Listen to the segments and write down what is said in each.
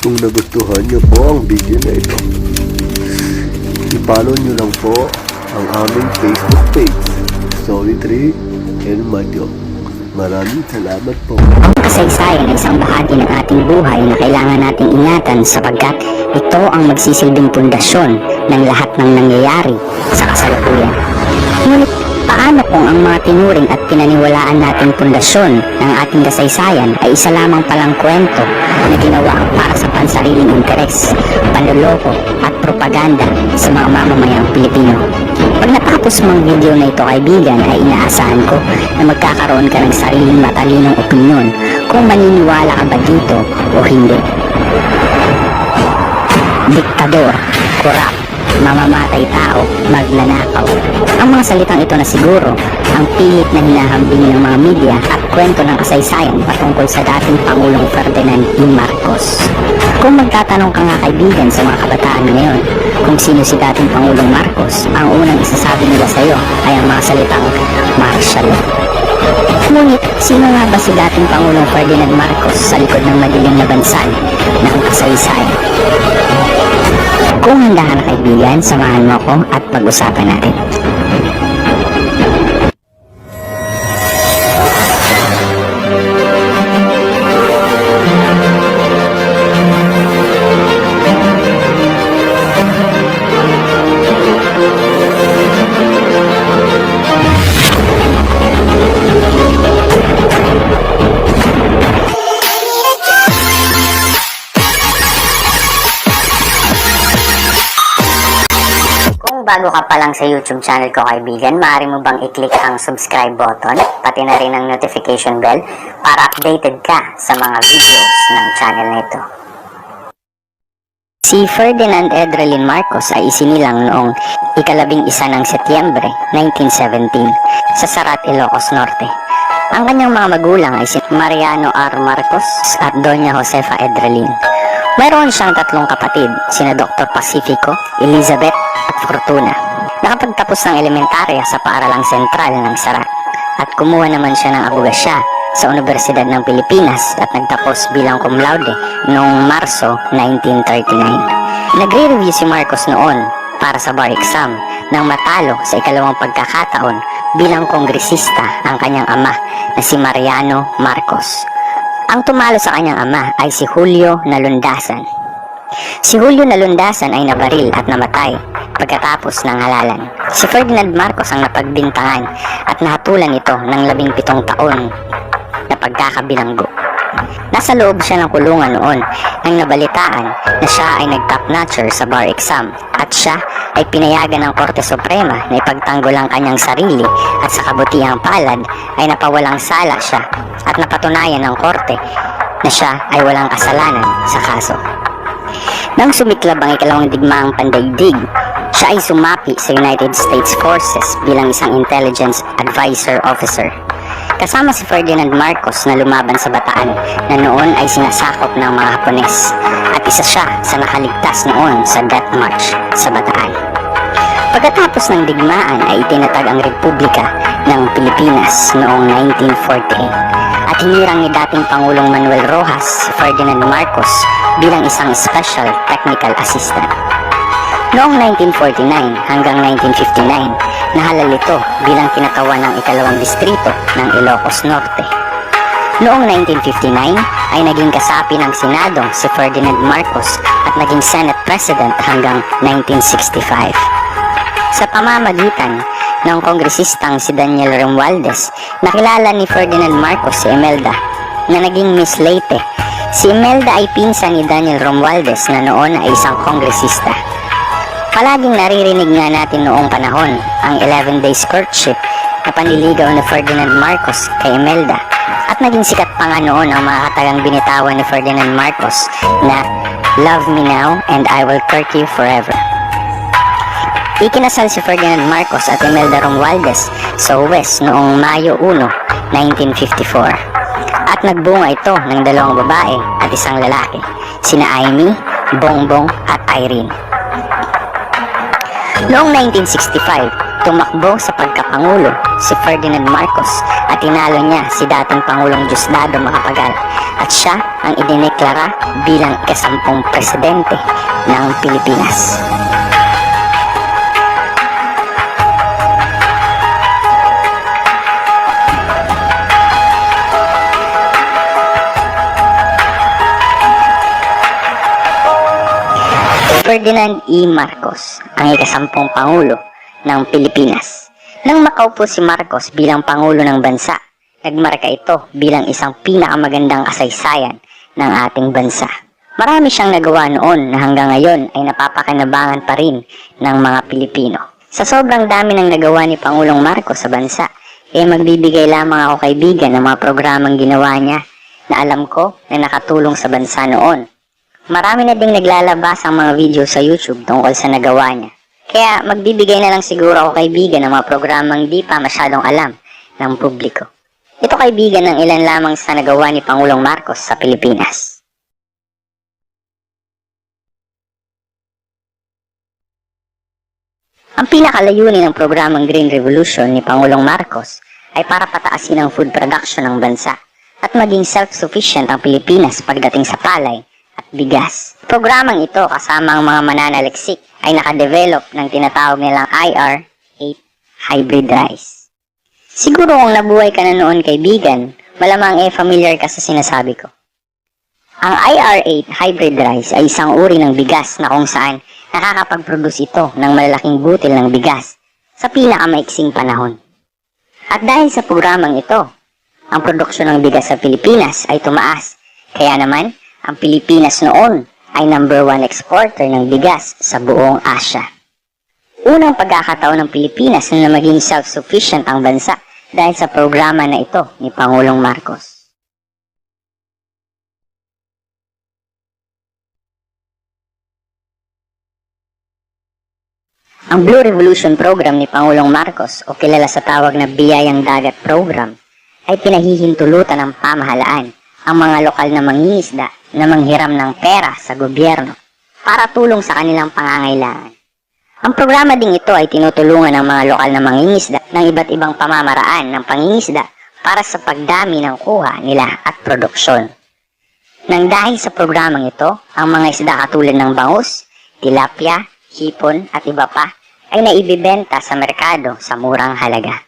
Kung nagustuhan nyo po ang video na ito, i-follow nyo lang po ang aming Facebook page, Solitary and Madyo. Maraming salamat po. Ang kasaysayan ay isang bahagi ng ating buhay na kailangan nating ingatan sapagkat ito ang magsisilbing pundasyon ng lahat ng nangyayari sa kasalukuyan. Ngunit paano kung ang mga tinuring at pinaniwalaan nating pundasyon ng ating kasaysayan ay isa lamang palang kwento na ginawa para sa pansariling interes, panloloko at propaganda sa mga mamamayang Pilipino? Pag natapos mong video na ito, kaibigan, ay inaasahan ko na magkakaroon ka ng sariling matalinong opinyon kung maniniwala ka ba dito o hindi. Diktador, korap, mamamatay tao, magnanakaw. Ang mga salitang ito na siguro ang pilit na hinahambing ng mga media at kwento ng kasaysayan patungkol sa dating Pangulong Ferdinand E. Marcos. Kung magtatanong ka nga, kaibigan, sa mga kabataan ngayon kung sino si dating Pangulong Marcos, ang unang isasabi nila sa iyo ay ang mga salitang martial law. Ngunit sino nga ba si dating Pangulong Ferdinand Marcos sa likod ng madilim na bansa ng kasaysayan? Kung handa ka na, kaibigan, samahan mo ako at pag-usapan natin. Bago ka pa lang sa YouTube channel ko, kaibigan, maaari mo bang i-click ang subscribe button, pati na rin ang notification bell para updated ka sa mga videos ng channel na ito. Si Ferdinand Edralin Marcos ay isinilang noong ika-11 ng Setyembre 1917 sa Sarat, Ilocos Norte. Ang kanyang mga magulang ay si Mariano R. Marcos at Doña Josefa Edralin. Mayroon siyang tatlong kapatid, sina Dr. Pacifico, Elizabeth at Fortuna. Nakapagtapos ng elementarya sa paaralang sentral ng Sarat at kumuha naman siya ng abogasya sa Universidad ng Pilipinas at nagtapos bilang cum laude noong Marso 1939. Nagre-review si Marcos noon para sa bar exam nang matalo sa ikalawang pagkakataon bilang kongresista ang kanyang ama na si Mariano Marcos. Ang tumalo sa kanyang ama ay si Julio Nalundasan. Si Julio Nalundasan ay nabaril at namatay pagkatapos ng halalan. Si Ferdinand Marcos ang napagbintangan at nahatulan ito ng 17 taon na pagkakabilanggo. Nasa loob siya ng kulungan noon nang nabalitaan na siya ay nag-top notcher sa bar exam at siya ay pinayagan ng Korte Suprema na ipagtanggol ang kanyang sarili at sa kabutihang palad ay napawalang sala siya at napatunayan ng korte na siya ay walang kasalanan sa kaso. Nang sumiklab ang ikalawang digmaang pandaigdig, siya ay sumapi sa United States Forces bilang isang intelligence advisor officer. Kasama si Ferdinand Marcos na lumaban sa Bataan na noon ay sinasakop ng mga Hapones at isa siya sa nakaligtas noon sa death march sa Bataan. Pagkatapos ng digmaan ay itinatag ang Republika ng Pilipinas noong 1948 at hinirang ni dating Pangulong Manuel Rojas si Ferdinand Marcos bilang isang special technical assistant. Noong 1949 hanggang 1959, nahalal ito bilang kinatawan ng ikalawang distrito ng Ilocos Norte. Noong 1959 ay naging kasapi ng Senado si Ferdinand Marcos at naging Senate President hanggang 1965. Sa pamamagitan ng kongresistang si Daniel Romualdez, nakilala ni Ferdinand Marcos si Imelda na naging Miss Leyte. Si Imelda ay pinsan ni Daniel Romualdez na noon ay isang kongresista. Palaging naririnig nga natin noong panahon ang 11 days courtship na panliligaw ni Ferdinand Marcos kay Imelda at naging sikat pa nga noon ang mga katagang binitawan ni Ferdinand Marcos na "Love me now and I will court you forever." Ikinasal si Ferdinand Marcos at Imelda Romualdez sa Huwes noong Mayo 1, 1954 at nagbunga ito ng dalawang babae at isang lalaki, sina Amy, Bongbong at Irene. Noong 1965 Tumakbo sa pagkapangulo si Ferdinand Marcos at tinalo niya si dating Pangulong Diosdado Macapagal at siya ang idineklara bilang ika-10 presidente ng Pilipinas. Ferdinand E. Marcos ang ika-10 Pangulo ng Pilipinas. Nang makaupo si Marcos bilang Pangulo ng bansa, nagmarka ito bilang isang pinakamagandang kasaysayan ng ating bansa. Marami siyang nagawa noon na hanggang ngayon ay napapakinabangan pa rin ng mga Pilipino. Sa sobrang dami ng nagawa ni Pangulong Marcos sa bansa, magbibigay lamang ako kaibigan ng mga programang ginawa niya na alam ko na nakatulong sa bansa noon. Marami na ding naglalabas ang mga video sa YouTube tungkol sa nagawa niya. Kaya magbibigay na lang siguro ako kaibigan ng mga programang di pa masyadong alam ng publiko. Ito kaibigan ng ilan lamang sa nagawa ni Pangulong Marcos sa Pilipinas. Ang pinakalayunin ng programang Green Revolution ni Pangulong Marcos ay para pataasin ang food production ng bansa at maging self-sufficient ang Pilipinas pagdating sa palay at bigas. Programang ito kasama ang mga mananaliksik ay nakadevelop ng tinatawag nilang IR-8 hybrid rice. Siguro kung nabuhay ka na noon kaibigan, malamang familiar ka sa sinasabi ko. Ang IR-8 hybrid rice ay isang uri ng bigas na kung saan nakakapag-produce ito ng malalaking butil ng bigas sa pinakamaiksing panahon. At dahil sa programang ito, ang produksyon ng bigas sa Pilipinas ay tumaas. Kaya naman, ang Pilipinas noon ay number 1 exporter ng bigas sa buong Asia. Unang pagkakataon ng Pilipinas na maging self-sufficient ang bansa dahil sa programa na ito ni Pangulong Marcos. Ang Blue Revolution program ni Pangulong Marcos o kilala sa tawag na Biyayang Dagat Program ay pinahihintulutan ng pamahalaan ang mga lokal na mangingisda na manghiram ng pera sa gobyerno para tulong sa kanilang pangangailangan. Ang programa ding ito ay tinutulungan ng mga lokal na mangingisda ng iba't ibang pamamaraan ng pangingisda para sa pagdami ng kuha nila at produksyon. Nang dahil sa programang ito, ang mga isda katulad ng bangus, tilapia, hipon at iba pa ay naibibenta sa merkado sa murang halaga.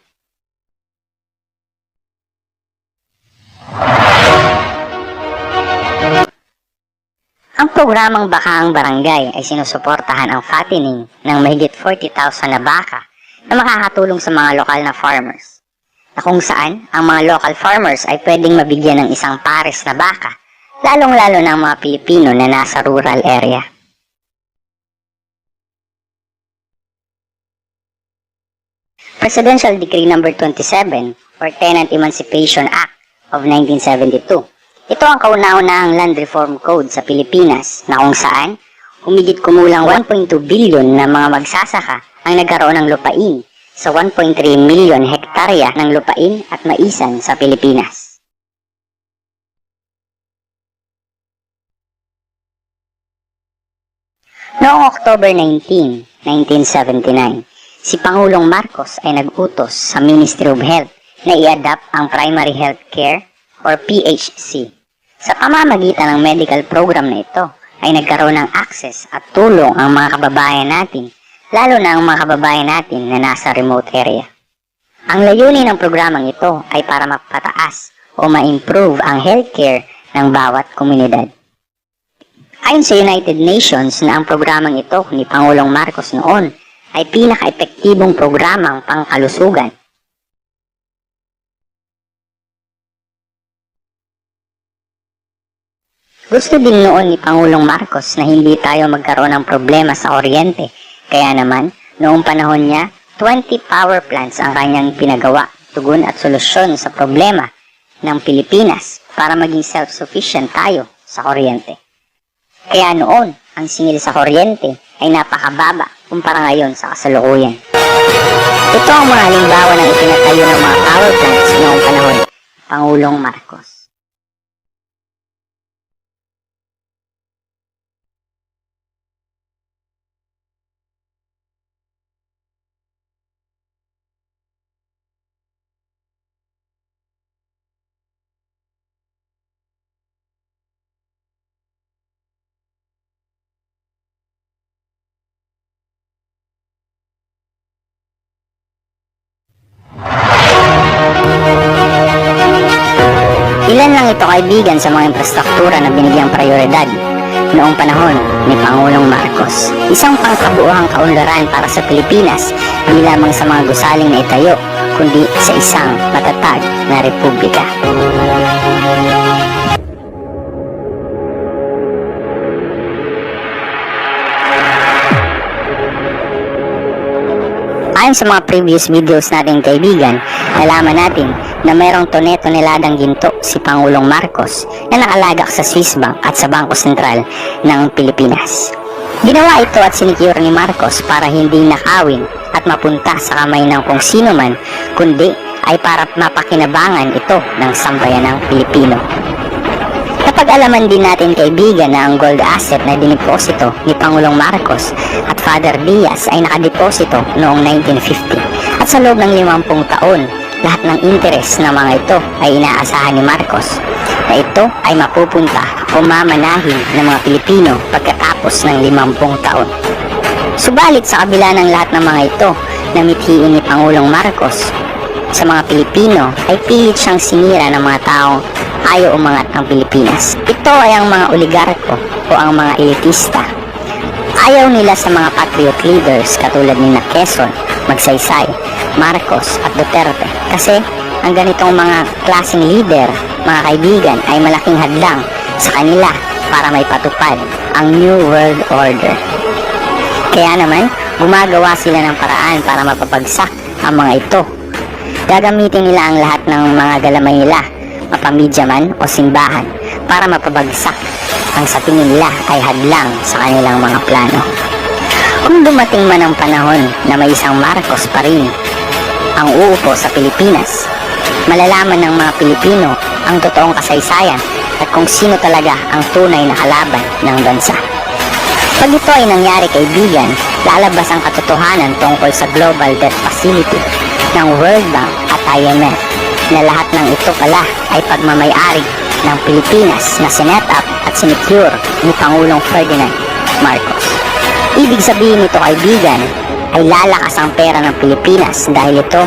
Ang programang Bakaang Barangay ay sinusuportahan ang fattening ng mahigit 40,000 na baka na makakatulong sa mga lokal na farmers, na kung saan ang mga local farmers ay pwedeng mabigyan ng isang pares na baka, lalong-lalo na ang mga Pilipino na nasa rural area. Presidential Decree No. 27 or Tenant Emancipation Act of 1972. Ito ang kauna-unahang Land Reform Code sa Pilipinas na kung saan humigit kumulang 1.2 billion na mga magsasaka ang nagkaroon ng lupain sa 1.3 milyon hektarya ng lupain at maisan sa Pilipinas. Noong October 19, 1979, si Pangulong Marcos ay nag-utos sa Ministry of Health na i-adapt ang Primary Health Care or PHC. Sa pamamagitan ng medical program na ito ay nagkaroon ng access at tulong ang mga kababayan natin, lalo na ang mga kababayan natin na nasa remote area. Ang layunin ng programang ito ay para mapataas o ma-improve ang healthcare ng bawat komunidad. Ayon sa United Nations na ang programang ito ni Pangulong Marcos noon ay pinaka-epektibong programang pangkalusugan. Gusto din noon ni Pangulong Marcos na hindi tayo magkaroon ng problema sa kuryente. Kaya naman, noong panahon niya, 20 power plants ang kanyang pinagawa, tugon at solusyon sa problema ng Pilipinas para maging self-sufficient tayo sa kuryente. Kaya noon, ang singil sa kuryente ay napakababa kumpara ngayon sa kasalukuyan. Ito ang mga halimbawa ng itinatayo ng mga power plants noong panahon ni Pangulong Marcos. Ilan lang ito kaibigan sa mga infrastruktura na binigyang prioridad noong panahon ni Pangulong Marcos. Isang pangkabuuhang kaunlaran para sa Pilipinas, hindi lamang sa mga gusaling na itayo, kundi sa isang matatag na republika. Ayon sa mga previous videos natin kaibigan, nalaman natin na mayroong tone-toneladang ginto si Pangulong Marcos na nakalagak sa Swiss Bank at sa Bangko Sentral ng Pilipinas. Ginawa ito at sinicure ni Marcos para hindi nakawin at mapunta sa kamay ng kung sino man, kundi ay para mapakinabangan ito ng sambayanang Pilipino. Napag-alaman din natin kaibigan na ang gold asset na diniposito ni Pangulong Marcos at Father Diaz ay nakadeposito noong 1950 at sa loob ng 50 taon, lahat ng interes ng mga ito ay inaasahan ni Marcos na ito ay mapupunta o mamanahin ng mga Pilipino pagkatapos ng 50 taon. Subalit sa kabila ng lahat ng mga ito na mithiin ni Pangulong Marcos sa mga Pilipino ay pilit siyang sinira ng mga taong ayaw umangat ng Pilipinas. Ito ay ang mga oligarko o ang mga elitista. Ayaw nila sa mga patriot leaders katulad ni Quezon, Magsaysay, Marcos at Duterte kasi ang ganitong mga klaseng leader, mga kaibigan, ay malaking hadlang sa kanila para may patupad ang New World Order. Kaya naman, gumagawa sila ng paraan para mapapagsak ang mga ito. Gagamitin nila ang lahat ng mga galamay nila, mapamidya man o simbahan, para mapabagsak ang sa tingin nila ay hadlang sa kanilang mga plano. Kung dumating man ang panahon na may isang Marcos pa rin ang uupo sa Pilipinas, malalaman ng mga Pilipino ang totoong kasaysayan at kung sino talaga ang tunay na kalaban ng bansa. Pag ito ay nangyari kaibigan, lalabas ang katotohanan tungkol sa Global Debt Facility ng World Bank at IMF na lahat ng ito pala ay pagmamay-ari ng Pilipinas na sinet up at sinecure ni Pangulong Ferdinand Marcos. Ibig sabihin nito kaibigan ay lalakas ang pera ng Pilipinas dahil ito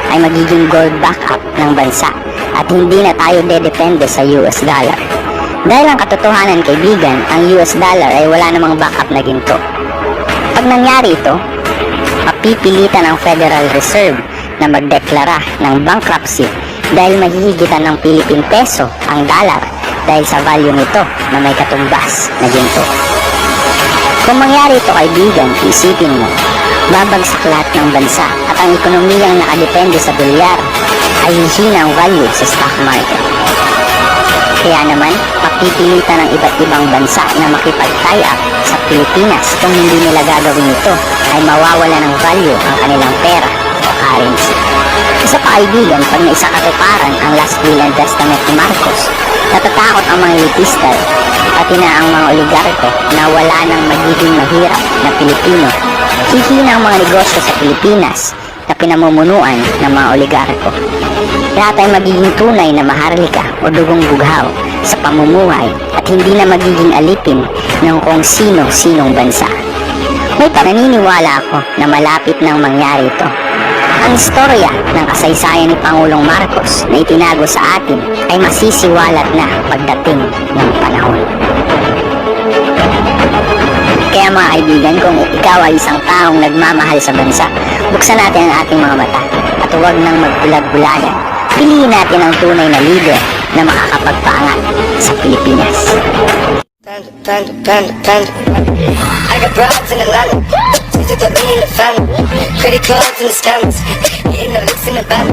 ay magiging gold backup ng bansa at hindi na tayo dedepende sa US dollar. Dahil ang katotohanan kaibigan, ang US dollar ay wala namang backup na ginto. Pag nangyari ito, mapipilitan ang Federal Reserve na magdeklara ng bankruptcy dahil mahihigitan ng Philippine peso ang dollar dahil sa value nito na may katumbas na ginto. Kung mangyari ito kaibigan, isipin mo, babagsak lahat ng bansa at ang ekonomiyang nakadepende sa dolyar ay hihina ang value sa stock market. Kaya naman, mapipilitan ng iba't ibang bansa na makipag-tie up sa Pilipinas. Kung hindi nila gagawin ito, ay mawawala ng value ang kanilang pera o currency. Isa pa kaibigan, pag naisakatuparan ang last will and testament ni Marcos, natatakot ang mga elitista pati na ang mga oligarko na wala nang magiging mahirap na Pilipino. Hihina ang mga negosyo sa Pilipinas na pinamumunuan ng mga oligarko. Lahat ay magiging tunay na maharlika o dugong bughaw sa pamumuhay at hindi na magiging alipin ng kung sino-sinong bansa. May pananiniwala ako na malapit nang mangyari ito. Ang istorya ng kasaysayan ni Pangulong Marcos na itinago sa atin ay masisiwalat na pagdating ng panahon. Kaya mga kaibigan, kung ikaw ay isang taong nagmamahal sa bansa, buksan natin ang ating mga mata at huwag nang magbulag-bulagan. Piliin natin ang tunay na leader na makakapagpaangat sa Pilipinas. I got broads in Atlanta, just to me in the family. Credit cards and the scammers, hitting the licks in the van.